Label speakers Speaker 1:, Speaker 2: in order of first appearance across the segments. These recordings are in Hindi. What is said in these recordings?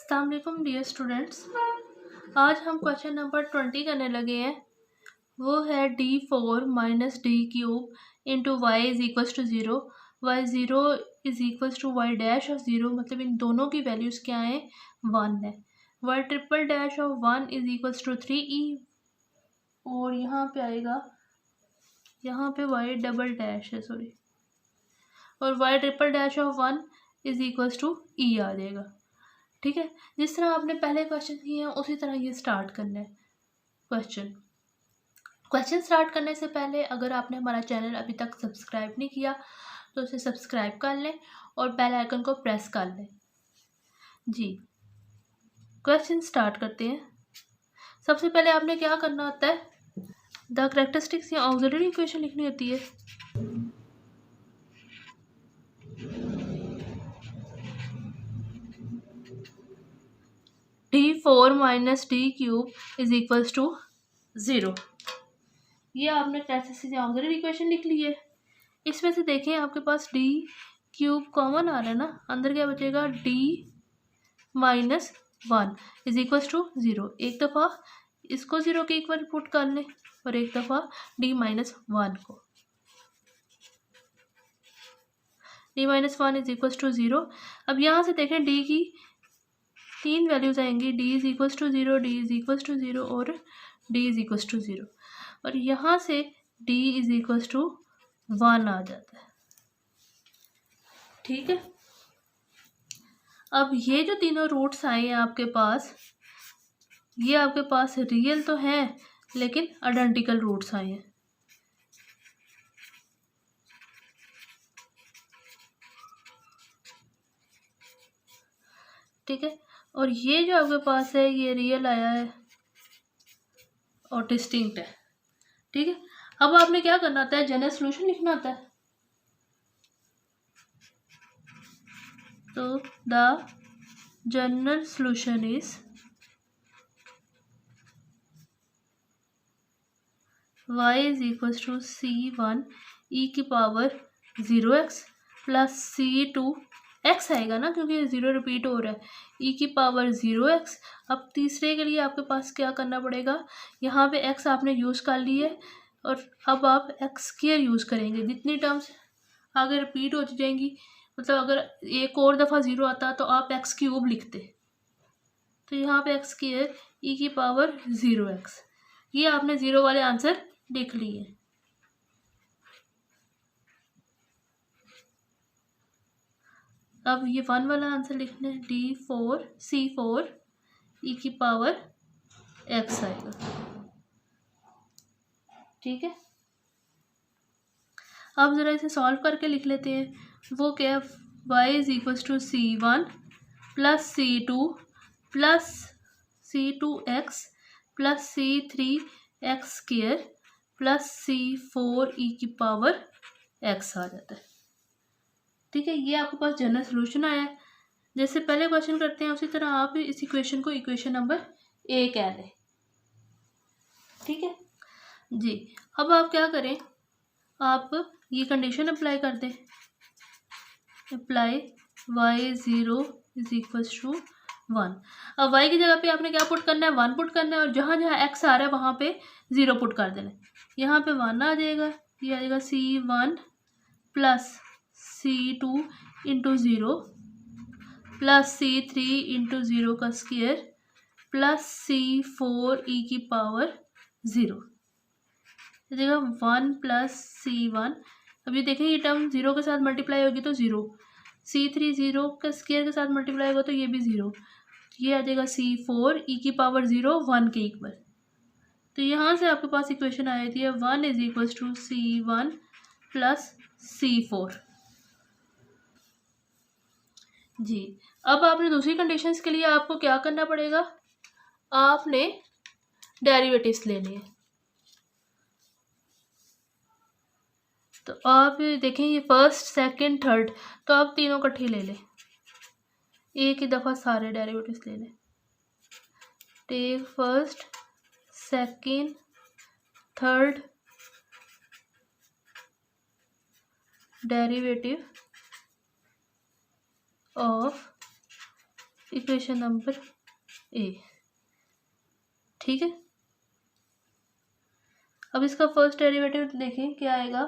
Speaker 1: अस्सलाम वालेकुम डियर स्टूडेंट्स। आज हम क्वेश्चन नंबर 20 करने लगे हैं। वो है d4 minus D cube into Y is equals to zero, Y zero is equals to Y dash of zero, मतलब इन दोनों की वैल्यूज़ क्या हैं, 1 है। Y triple dash of 1 is equals to 3e, और यहाँ पे आएगा, यहाँ पे वाई डबल डैश है सॉरी, और Y triple dash of 1 is equals to E आ जाएगा। ठीक है, जिस तरह आपने पहले क्वेश्चन किए हैं उसी तरह ये स्टार्ट करना है। क्वेश्चन स्टार्ट करने से पहले अगर आपने हमारा चैनल अभी तक सब्सक्राइब नहीं किया तो उसे सब्सक्राइब कर लें और बेल आइकन को प्रेस कर लें। जी, क्वेश्चन स्टार्ट करते हैं। सबसे पहले आपने क्या करना होता है, द कैरेक्टरिस्टिक्स या ऑक्सिलरी इक्वेशन लिखनी होती है। d4 minus D cube is equals to 0, ये आपने कैरेक्टरिस्टिक्स या ऑक्सिलरी इक्वेशन लिख ली है। इसमें से देखें आपके पास डी क्यूब कॉमन आ रहा है ना, अंदर क्या बचेगा, D minus 1 is equals to 0। एक दफ़ा इसको 0 के इक्वल पुट कर लें और एक दफ़ा डी माइनस 1 को, D minus 1 is equals to 0। अब यहाँ से देखें डी की 3 वैल्यूज आएंगी, D is equals to 0, D is equals to 0 और डी इज इक्वल्स टू 0, और यहाँ से डी इज इक्वल्स टू 1 आ जाता है। ठीक है, अब ये जो तीनों रूट्स आए हैं आपके पास, ये आपके पास रियल तो हैं लेकिन आइडेंटिकल रूट्स आए हैं। ठीक है, और ये जो आपके पास है ये रियल आया है और डिस्टिंक्ट है। ठीक है, अब आपने क्या करना होता है, जनरल सॉल्यूशन लिखना होता है। तो the general solution is y is equals to c1 e की पावर 0x प्लस c2x आएगा ना, क्योंकि 0 रिपीट हो रहा है, e की पावर 0x। अब तीसरे के लिए आपके पास क्या करना पड़ेगा, यहाँ पे x आपने यूज़ कर ली है और अब आप x स्क्वायर यूज़ करेंगे। जितनी टर्म्स आगे रिपीट हो जाएंगी, मतलब अगर एक और दफ़ा 0 आता तो आप x क्यूब लिखते, तो यहाँ पे x स्क्वायर e की पावर 0x, ये आपने 0 वाले आंसर लिख लिए। अब ये 1 वाला आंसर लिखना है, d4 c4 e की पावर x आएगा। ठीक है, अब ज़रा इसे सॉल्व करके लिख लेते हैं। वो क्या है, y is equals to c1 plus c2 plus c2x plus c3x square plus c4 e की पावर x आ जाता है। ठीक है, ये आपके पास जनरल सॉल्यूशन आया है। जैसे पहले क्वेश्चन करते हैं उसी तरह आप इस इक्वेशन को इक्वेशन नंबर ए कह लें। ठीक है जी, अब आप क्या करें, आप ये कंडीशन अप्लाई कर दें, apply y0 is equals to 1। अब y की जगह पे आपने क्या पुट करना है, 1 पुट करना है, और जहाँ जहाँ x आ रहा है वहाँ पे 0 पुट कर देना है। यहाँ पे 1 आ जाएगा, ये आ जाएगा c1 plus c2 into 0 plus c3 into 0 का स्क्वायर प्लस c4 e की पावर 0, देखिएगा 1 प्लस c1। अब ये देखें ये टर्म 0 के साथ मल्टीप्लाई होगी तो 0, c3 0 के स्क्वायर के साथ मल्टीप्लाई होगा तो ये भी 0, ये आ जाएगा c4 e की पावर 0 1 के इक्वल। तो यहाँ से आपके पास इक्वेशन आ जाती है 1 is equals to c1 plus c4। जी, अब आपने दूसरी कंडीशंस के लिए आपको क्या करना पड़ेगा, आपने डेरिवेटिव्स लेने हैं। तो आप देखें ये फर्स्ट सेकंड थर्ड, तो आप तीनों इकट्ठे ले लें, एक ही दफ़ा सारे डेरिवेटिव्स ले लें। Take first second third derivative of equation number A. ठीक है, अब इसका फर्स्ट डेरिवेटिव देखें क्या आएगा,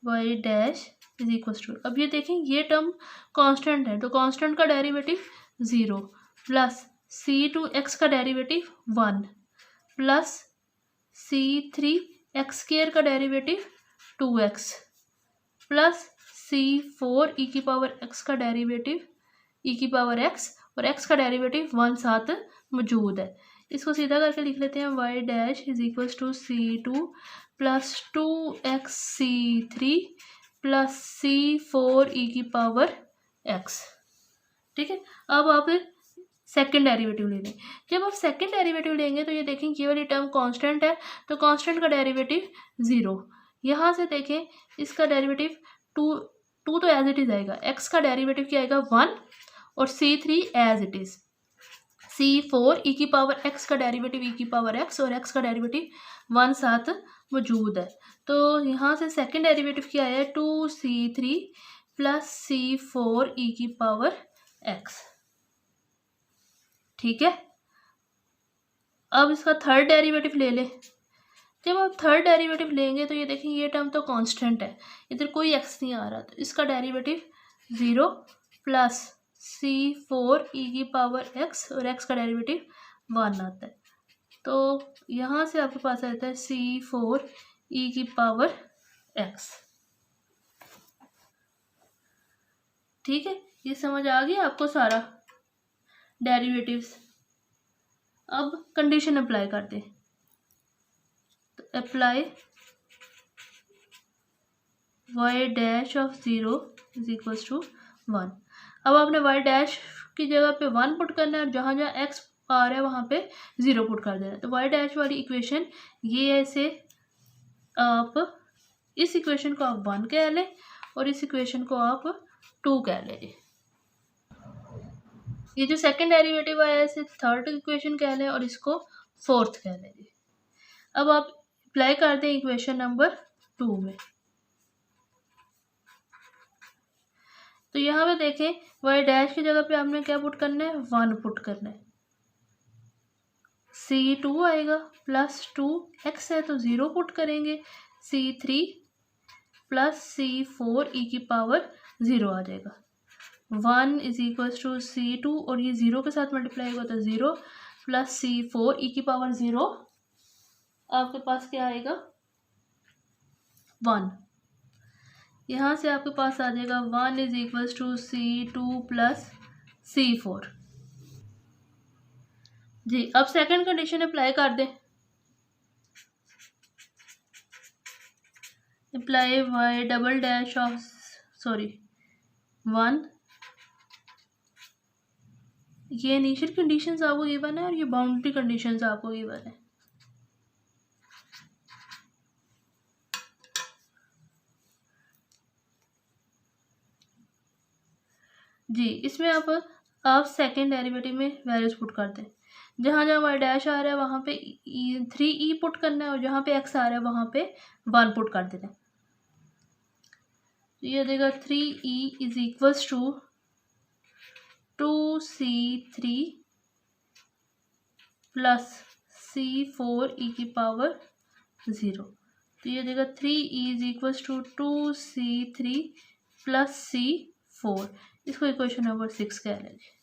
Speaker 1: Y dash is equal to, अब ये देखें ये टर्म कांस्टेंट है तो कांस्टेंट का डेरिवेटिव 0 प्लस c2x का डेरिवेटिव 1 प्लस c3x² का derivative 2x plus c4 e की पावर x का डेरिवेटिव e की पावर x और x का डेरिवेटिव 1 साथ मौजूद है। इसको सीधा करके लिख लेते हैं, Y dash is equal to c2 plus 2x c3 plus c4 e की पावर x। ठीक है, अब आप सेकेंड डेरिवेटिव ले लें। जब आप सेकेंड डेरिवेटिव लेंगे तो ये देखें ये वाली टर्म कांस्टेंट है तो कांस्टेंट का डेरिवेटिव 0। यहाँ से देखें इसका डेरिवेटिव 2 तो एज इट इज आएगा, x का डेरिवेटिव क्या आएगा 1 और c3 as it is, c4 e की पावर x का डेरिवेटिव e की पावर x और x का डेरिवेटिव 1 साथ मौजूद है। तो यहाँ से सेकेंड डेरिवेटिव क्या आया 2c3 प्लस c4 e की पावर x। ठीक है, अब इसका थर्ड डेरिवेटिव ले लें। जब आप थर्ड डेरिवेटिव लेंगे तो ये देखें ये टर्म तो कांस्टेंट है, इधर कोई x नहीं आ रहा, तो इसका डेरिवेटिव 0 प्लस c4 e की पावर x और x का डेरिवेटिव 1 आता है। तो यहाँ से आपके पास आता है c4 e की पावर x। ठीक है, ये समझ आ गया आपको सारा डेरिवेटिव्स। अब कंडीशन अप्लाई करते हैं, तो apply y dash of 0 is equal to 1। अब आपने y डैश की जगह पे 1 पुट करना है और जहाँ जहाँ x आ रहा है वहाँ पे 0 पुट कर देना है। तो y डैश वाली इक्वेशन ये ऐसे, आप इस इक्वेशन को आप 1 कह लें और इस इक्वेशन को आप 2 कह लें। ये जो सेकंड डेरिवेटिव आया है इसे थर्ड इक्वेशन कह लें और इसको फोर्थ कह लें। अब आप अप्लाई कर दें इक्वेशन नंबर 2 में, तो यहाँ पे देखें y डैश की जगह पे आपने क्या पुट करना है 1 पुट करना है, c2 आएगा प्लस 2x है तो 0 पुट करेंगे, c3 प्लस c4 e की पावर 0 आ जाएगा, 1 इज इक्वल टू c2 और ये 0 के साथ मल्टीप्लाई होगा तो 0 प्लस c4 e की पावर 0, आपके पास क्या आएगा 1। यहाँ से आपके पास आ जाएगा 1 is equal to c2 plus c4। जी, अब सेकंड कंडीशन अप्लाई कर दें, apply y double dash of 1, ये इनिशियल कंडीशंस आपको गिवन है और ये बाउंड्री कंडीशंस आपको गिवन है। जी, इसमें आप सेकेंड डेरिवेटिव में वैल्यूज पुट कर दें, जहाँ जहाँ y डैश आ रहा है वहाँ पे 3e पुट करना है और जहाँ पे x आ रहा है वहाँ पे 1 पुट कर देना है। तो ये देगा 3e is equals to 2c3 plus c4 e की पावर 0। तो ये देगा 3e is equals to 2c3 plus c4, इसको इक्वेशन नंबर 6 कह लेंगे।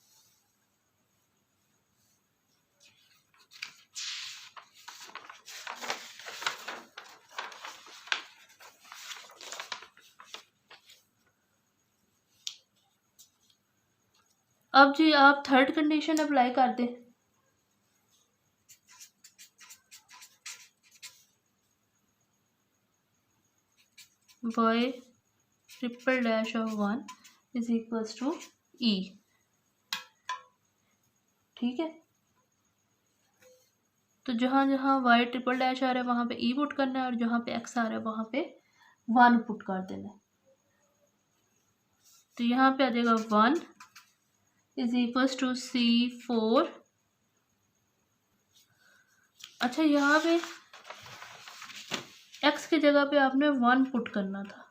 Speaker 1: अब जी आप थर्ड कंडीशन अप्लाई कर दें, y triple dash of 1 is equals to e। ठीक है, तो जहाँ जहाँ y ट्रिपल डैश आ रहा है वहाँ पे e पुट करना है और जहाँ पे x आ रहा है वहाँ पे 1 पुट कर देना है। तो यहाँ पे आ जाएगा 1 इज इक्वल्स टू c4। अच्छा, यहाँ पे x की जगह पे आपने 1 पुट करना था,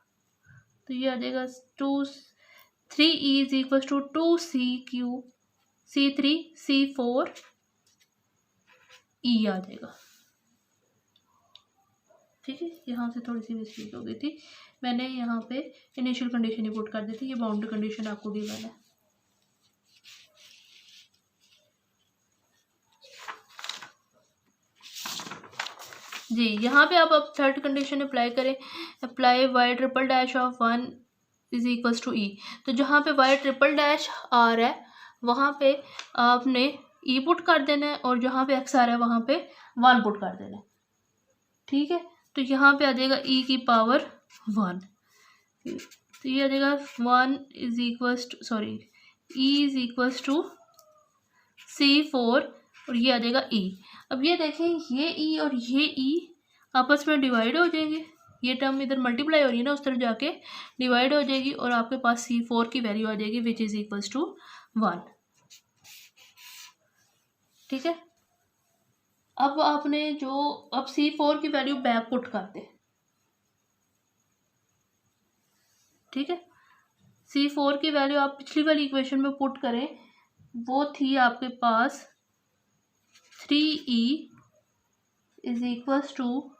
Speaker 1: तो ये आ जाएगा 3e is equal to 2c3 e आ जाएगा। ठीक है, यहाँ से थोड़ी सी मिस्टेक हो गई थी, मैंने यहाँ पे इनिशियल कंडीशन ही पुट कर दी थी, ये बाउंड्री कंडीशन आपको गिवन है। जी, यहाँ पे आप अब थर्ड कंडीशन अप्लाई करें, apply Y triple dash of 1 is equals to E. तो जहाँ पे वाई ट्रिपल डैश आ रहा है वहाँ पे आपने ई पुट कर देना है, और जहाँ पे एक्स आ रहा है वहाँ पे 1 पुट कर देना है। ठीक है, तो यहाँ पे आ जाएगा ई की पावर 1, तो ये आ जाएगा 1 is equals to sorry E is equals to C4 और ये आ जाएगा ई। अब ये देखें, ये ई और ये ई आपस में डिवाइड हो जाएंगे, ये टर्म इधर मल्टीप्लाई हो रही है ना, उस तरफ जाके डिवाइड हो जाएगी और आपके पास C4 की वैल्यू आ जाएगी विच इज इक्वल्स टू 1। ठीक है, अब आपने अब C4 की वैल्यू बैक पुट कर दे। ठीक है, C4 की वैल्यू आप पिछली वाली इक्वेशन में पुट करें, वो थी आपके पास 3e is equals to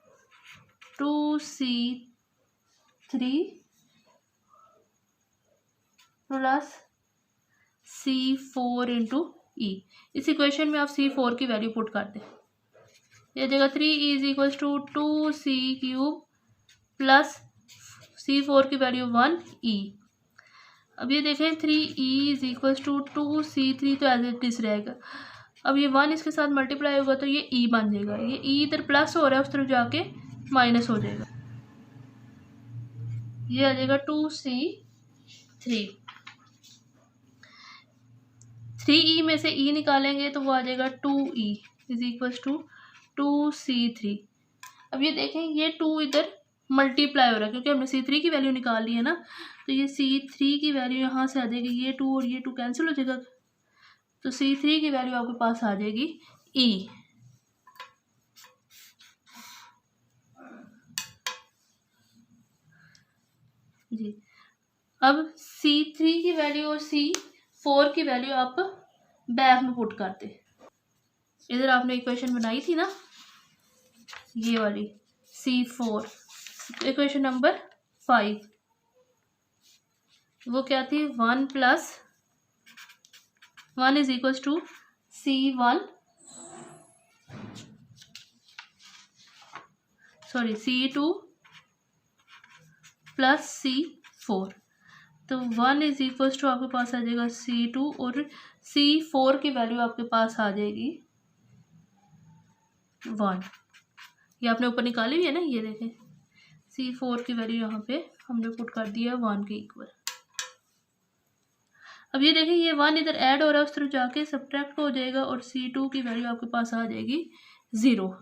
Speaker 1: 2c3 plus C4 into E. इस इक्वेशन में आप C4 की वैल्यू पुट कर दें, ये जगह 3e is equals to 2c³ plus C4 की वैल्यू 1e। अब ये देखें 3e is equals to 2c3 तो एज इट इज रहेगा, अब ये 1 इसके साथ मल्टीप्लाई होगा तो ये e बन जाएगा, ये e इधर प्लस हो रहा है उस तरफ जाके माइनस हो जाएगा, ये आ जाएगा 2c3। 3e में से e निकालेंगे तो वो आ जाएगा 2e is equals to 2c3। अब ये देखें, ये 2 इधर मल्टीप्लाई हो रहा है क्योंकि हमने C3 की वैल्यू निकाल ली है ना, तो ये C3 की वैल्यू यहाँ से आ जाएगी, ये 2 और ये 2 कैंसिल हो जाएगा, तो C3 की वैल्यू आपके पास आ जाएगी E। जी, अब C3 की वैल्यू और C4 की वैल्यू आप बैक में पुट करते, इधर आपने इक्वेशन बनाई थी ना ये वाली C4, इक्वेशन नंबर 5, वो क्या थी 1 plus 1 is equals to C2 plus C4, तो 1 इज इक्वल्स टू आपके पास आ जाएगा C2 और C4 की वैल्यू आपके पास आ जाएगी 1। ये आपने ऊपर निकाली हुई है ना, ये देखें C4 की वैल्यू यहाँ पे हमने पुट कर दिया 1 के इक्वल। अब ये देखें, ये 1 इधर ऐड हो रहा है उस तरफ जाके सब्ट्रैक्ट हो जाएगा और C2 की वैल्यू आपके पास आ जाएगी 0।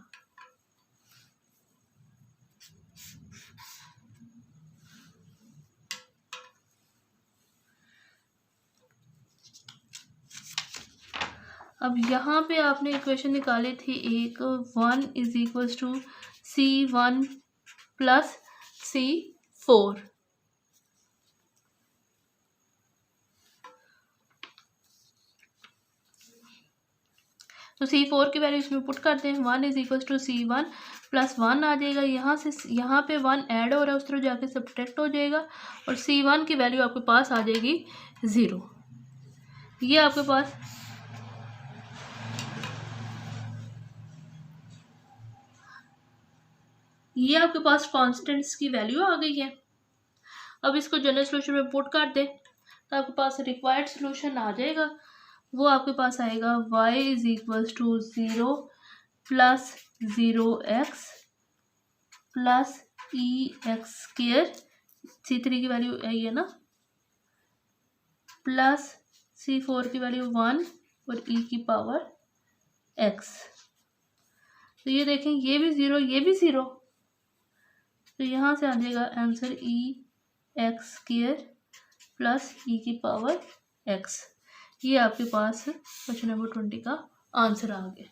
Speaker 1: अब यहाँ पे आपने इक्वेशन निकाली थी एक 1 is equals to C1 plus C4, तो C4 की वैल्यू इसमें पुट करते हैं, 1 is equals to C1 plus 1 आ जाएगा, यहाँ से यहाँ पे 1 ऐड हो रहा है उस तरफ जाके सब्ट्रैक्ट हो जाएगा और C1 की वैल्यू आपके पास आ जाएगी 0। ये आपके पास कांस्टेंट्स की वैल्यू आ गई है। अब इसको जनरल सोल्यूशन में पुट कर दे तो आपके पास रिक्वायर्ड सोल्यूशन आ जाएगा, वो आपके पास आएगा y is equals to 0 plus 0x plus EX², C3 की वैल्यू आई है ना, प्लस C4 की वैल्यू 1 और e की पावर x। तो ये देखें, ये भी 0 ये भी 0, तो यहाँ से आ जाएगा आंसर EX² प्लस e की पावर x। ये आपके पास क्वेश्चन नंबर 20 का आंसर आ गया।